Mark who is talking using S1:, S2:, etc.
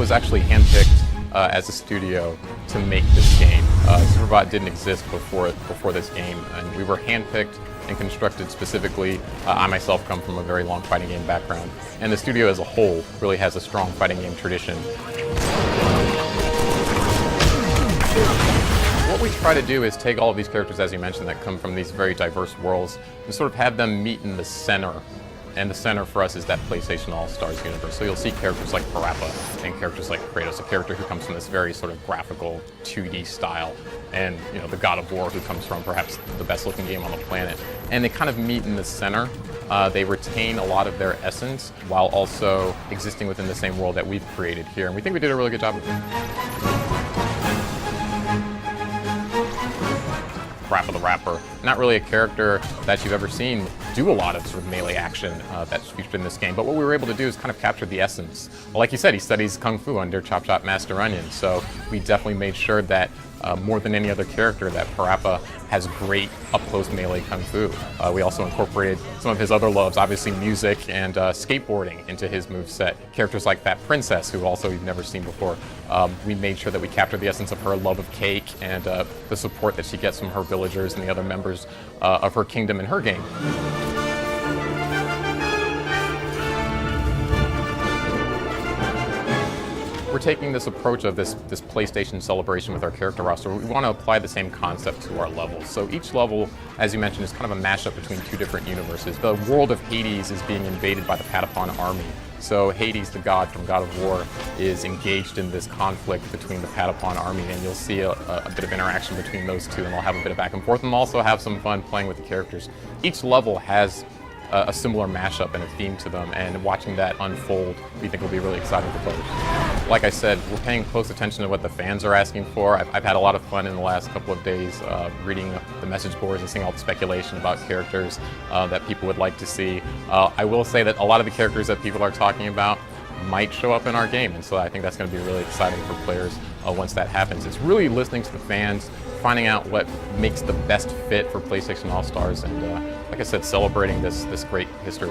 S1: was actually handpicked as a studio to make this game. Superbot didn't exist before this game, and we were handpicked and constructed specifically. I myself come from a very long fighting game background, and the studio as a whole really has a strong fighting game tradition. What we try to do is take all of these characters, as you mentioned, that come from these very diverse worlds, and sort of have them meet in the center. And the center for us is that PlayStation All-Stars universe. So you'll see characters like Parappa and characters like Kratos, a character who comes from this very sort of graphical 2D style, and the God of War, who comes from perhaps the best-looking game on the planet. And they kind of meet in the center. They retain a lot of their essence while also existing within the same world that we've created here. And we think we did a really good job of it. Parappa the Rapper, not really a character that you've ever seen do a lot of sort of melee action that's featured in this game, but what we were able to do is kind of capture the essence. Well, like you said, he studies Kung Fu under Chop Chop Master Onion, so we definitely made sure that more than any other character, that Parappa has great up-close melee Kung Fu. We also incorporated some of his other loves, obviously music and skateboarding, into his moveset. Characters like Fat Princess, who also you've never seen before. We made sure that we captured the essence of her love of cake and the support that she gets from her villagers and the other members of her kingdom in her game. We're taking this approach of this PlayStation celebration with our character roster. We want to apply the same concept to our levels. So each level, as you mentioned, is kind of a mashup between two different universes. The world of Hades is being invaded by the Patapon army. So Hades, the god from God of War, is engaged in this conflict between the Patapon army, and you'll see a bit of interaction between those two, and they'll have a bit of back and forth, and also have some fun playing with the characters. Each level has a similar mashup and a theme to them, and watching that unfold, we think will be really exciting for players. Like I said, we're paying close attention to what the fans are asking for. I've had a lot of fun in the last couple of days reading the message boards and seeing all the speculation about characters that people would like to see. I will say that a lot of the characters that people are talking about might show up in our game, and so I think that's going to be really exciting for players once that happens. It's really listening to the fans, finding out what makes the best fit for PlayStation All-Stars, and like I said, celebrating this great history.